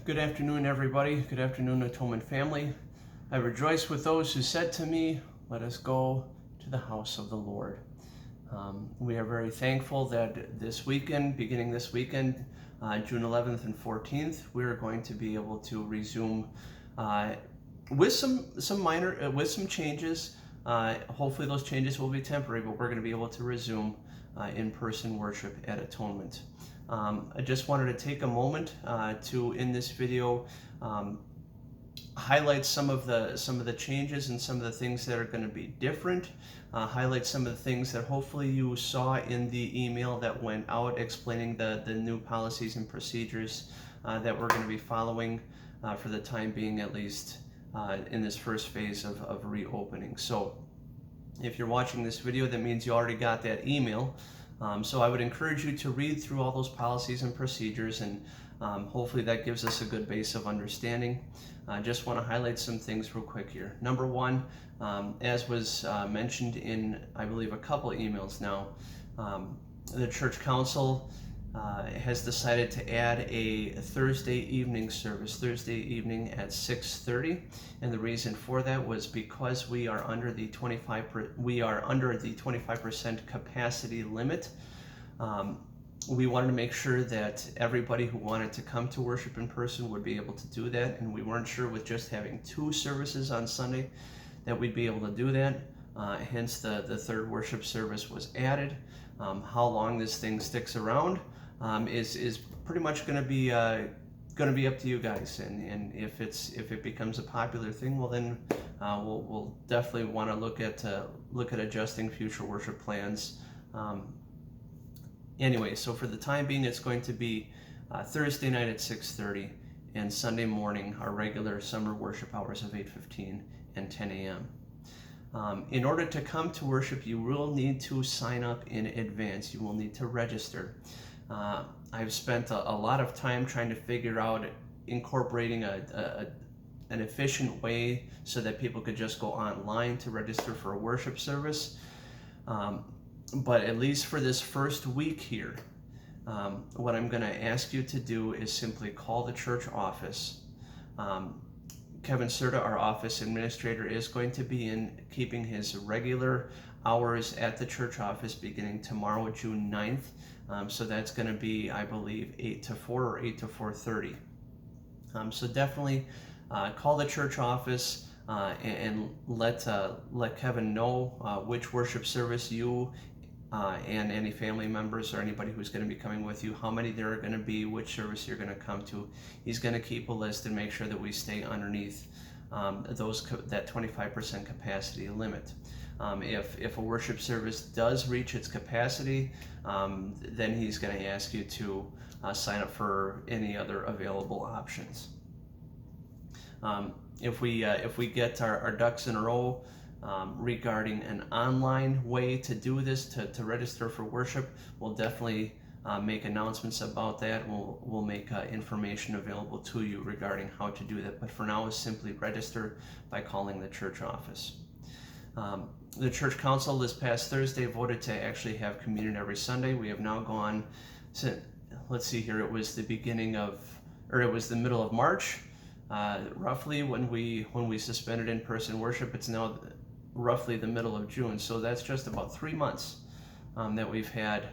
Good afternoon, everybody. Good afternoon, Atonement family. I rejoice with those who said to me, "Let us go to the house of the Lord." We are very thankful that this weekend, beginning this weekend, June 11th and 14th, we are going to be able to resume with some changes. Hopefully, those changes will be temporary, but we're going to be able to resume in-person worship at Atonement. I just wanted to take a moment to, in this video, highlight some of the changes and some of the things that are going to be different. Highlight some of the things that hopefully you saw in the email that went out explaining the new policies and procedures that we're going to be following for the time being, at least in this first phase of reopening. So if you're watching this video, that means you already got that email. So I would encourage you to read through all those policies and procedures, and hopefully that gives us a good base of understanding. I just want to highlight some things real quick here. Number one, as was mentioned in, I believe, a couple emails now, the church council has decided to add a Thursday evening service, Thursday evening at 6:30, and the reason for that was because we are under the 25% capacity limit. We wanted to make sure that everybody who wanted to come to worship in person would be able to do that, and we weren't sure with just having 2 services on Sunday that we'd be able to do that. Hence the third worship service was added. How long this thing sticks around is pretty much going to be up to you guys, and if it becomes a popular thing, well then we'll definitely want to look at adjusting future worship plans. Anyway, so for the time being, it's going to be Thursday night at 6:30 and Sunday morning, our regular summer worship hours of 8:15 and 10 a.m. In order to come to worship, you will need to sign up in advance. You will need to register. I've spent a lot of time trying to figure out incorporating an efficient way so that people could just go online to register for a worship service. But at least for this first week here, what I'm going to ask you to do is simply call the church office. Kevin Serta, our office administrator, is going to be in keeping his regular hours at the church office beginning tomorrow, June 9th. So that's going to be, I believe, 8 to 4 or 8 to 4:30. So definitely call the church office and let Kevin know which worship service you and any family members or anybody who's going to be coming with you, how many there are going to be, which service you're going to come to. He's going to keep a list and make sure that we stay underneath that 25% capacity limit. If a worship service does reach its capacity, then he's going to ask you to sign up for any other available options. If we get our ducks in a row regarding an online way to do this, to register for worship, we'll definitely make announcements about that. We'll make information available to you regarding how to do that. But for now, is simply register by calling the church office. The church council this past Thursday voted to actually have communion every Sunday. We have now gone to, let's see here, it was the middle of March, roughly when we suspended in-person worship. It's now roughly the middle of June, so that's just about 3 months that we've had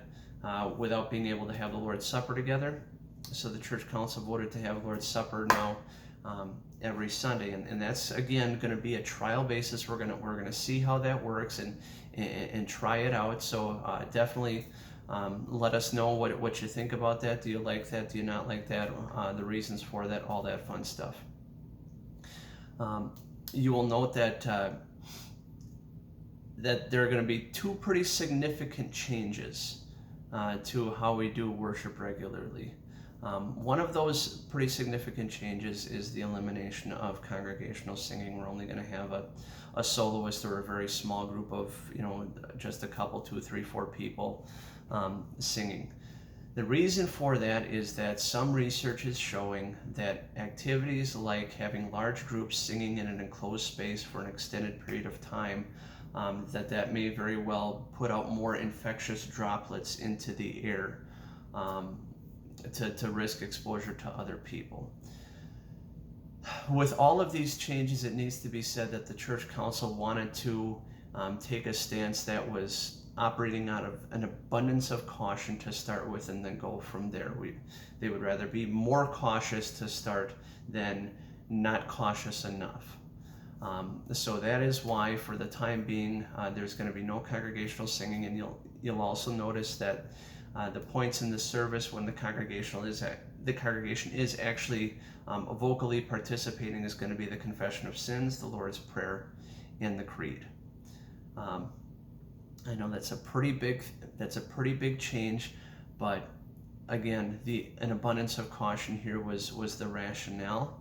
without being able to have the Lord's Supper together. So the church council voted to have Lord's Supper now every Sunday, and that's again going to be a trial basis. We're gonna see how that works and try it out. So definitely let us know what you think about that. Do you like that? Do you not like that? The reasons for that, all that fun stuff. You will note that there are going to be 2 pretty significant changes to how we do worship regularly. One of those pretty significant changes is the elimination of congregational singing. We're only going to have a soloist or a very small group of, just a couple, 2, 3, 4 people singing. The reason for that is that some research is showing that activities like having large groups singing in an enclosed space for an extended period of time, that may very well put out more infectious droplets into the air to risk exposure to other people. With all of these changes, it needs to be said that the church council wanted to take a stance that was operating out of an abundance of caution to start with and then go from there. They would rather be more cautious to start than not cautious enough. So that is why, for the time being, there's going to be no congregational singing, and you'll also notice that the points in the service when the congregation is actually vocally participating is going to be the confession of sins, the Lord's Prayer, and the Creed. I know that's a pretty big change, but again, an abundance of caution here was the rationale.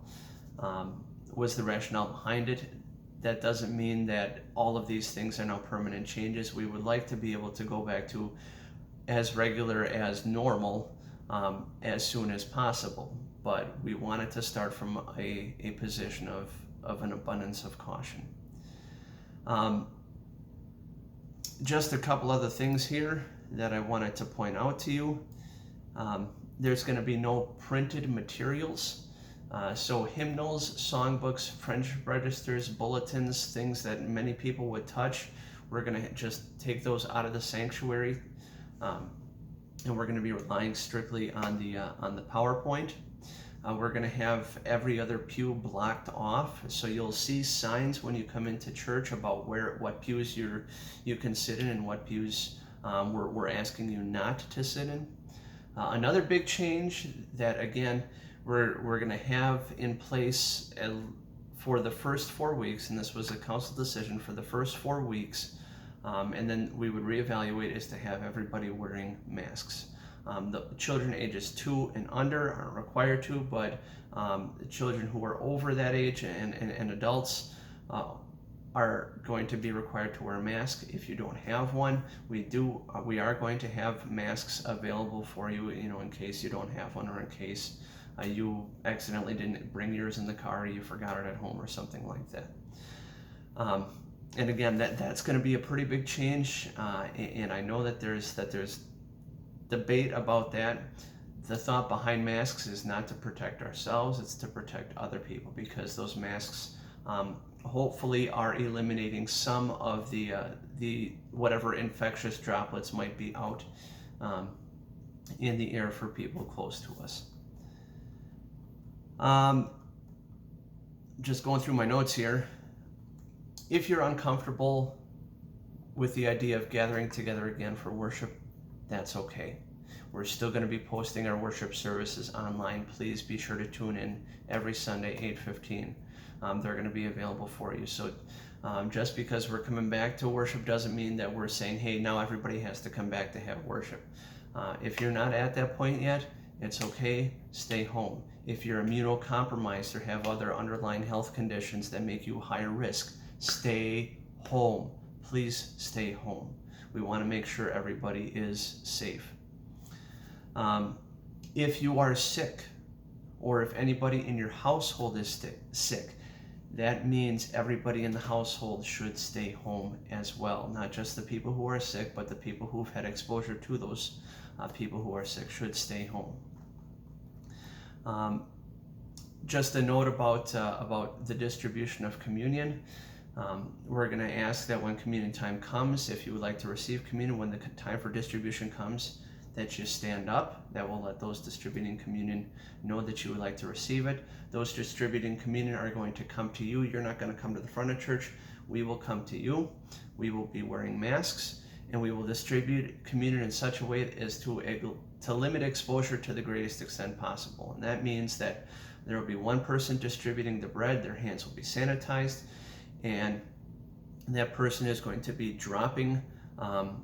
Was the rationale behind it. That doesn't mean that all of these things are now permanent changes. We would like to be able to go back to as regular as normal as soon as possible, but we wanted to start from a position of an abundance of caution. Just a couple other things here that I wanted to point out to you. There's going to be no printed materials. So hymnals, songbooks, friendship registers, bulletins, things that many people would touch, we're going to just take those out of the sanctuary, and we're going to be relying strictly on the PowerPoint. We're going to have every other pew blocked off, so you'll see signs when you come into church about what pews you can sit in and what pews we're asking you not to sit in. Another big change that, again, we're going to have in place for the first 4 weeks, and this was a council decision for the first 4 weeks, and then we would reevaluate, is to have everybody wearing masks. The children ages 2 and under aren't required to, but the children who are over that age and adults are going to be required to wear a mask. If you don't have one, we are going to have masks available for you, in case you don't have one, or in case you accidentally didn't bring yours in the car, or you forgot it at home, or something like that. And again, that's going to be a pretty big change, and I know that there's debate about that. The thought behind masks is not to protect ourselves; it's to protect other people, because those masks hopefully are eliminating some of the whatever infectious droplets might be out in the air for people close to us. Just going through my notes here. If you're uncomfortable with the idea of gathering together again for worship, that's okay. We're still going to be posting our worship services online. Please be sure to tune in every Sunday, 8:15. They're going to be available for you. So just because we're coming back to worship doesn't mean that we're saying, hey, now everybody has to come back to have worship. If you're not at that point yet, it's okay. Stay home. If you're immunocompromised or have other underlying health conditions that make you higher risk, stay home. Please stay home. We want to make sure everybody is safe. If you are sick, or if anybody in your household is sick, that means everybody in the household should stay home as well. Not just the people who are sick, but the people who've had exposure to those people who are sick should stay home. Just a note about the distribution of communion. We're going to ask that when communion time comes, if you would like to receive communion, when the time for distribution comes, that you stand up. That will let those distributing communion know that you would like to receive it. Those distributing communion are going to come to you. You're not going to come to the front of church. We will come to you. We will be wearing masks, and we will distribute communion in such a way as to limit exposure to the greatest extent possible. And that means that there will be one person distributing the bread. Their hands will be sanitized, and that person is going to be dropping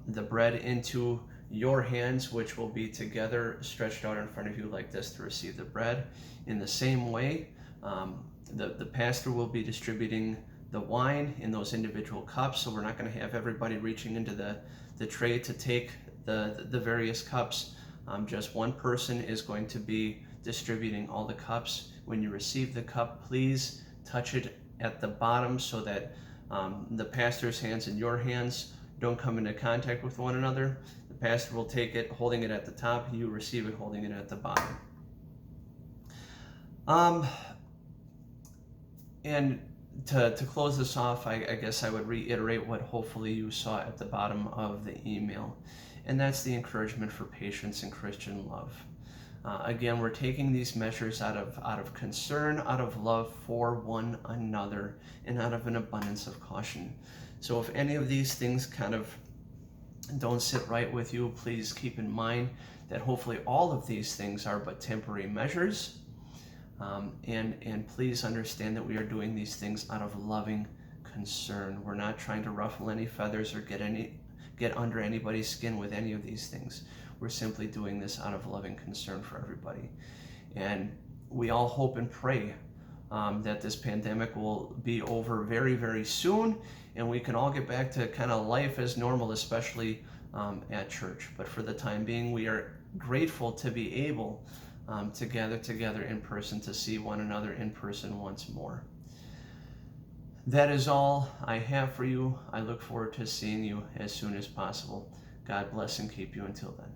the bread into your hands, which will be together stretched out in front of you like this to receive the bread. In the same way, the pastor will be distributing the wine in those individual cups, so we're not going to have everybody reaching into the tray to take the various cups. Just one person is going to be distributing all the cups. When you receive the cup, please touch it at the bottom so that the pastor's hands and your hands don't come into contact with one another. The pastor will take it holding it at the top. You receive it holding it at the bottom. And to close this off, I guess I would reiterate what hopefully you saw at the bottom of the email, and that's the encouragement for patience and Christian love. Again, we're taking these measures out of concern, out of love for one another, and out of an abundance of caution. So if any of these things kind of don't sit right with you, please keep in mind that hopefully all of these things are but temporary measures. And please understand that we are doing these things out of loving concern. We're not trying to ruffle any feathers or get under anybody's skin with any of these things. We're simply doing this out of loving concern for everybody. And we all hope and pray that this pandemic will be over very, very soon, and we can all get back to kind of life as normal, especially at church. But for the time being, we are grateful to be able to gather together in person, to see one another in person once more. That is all I have for you. I look forward to seeing you as soon as possible. God bless and keep you until then.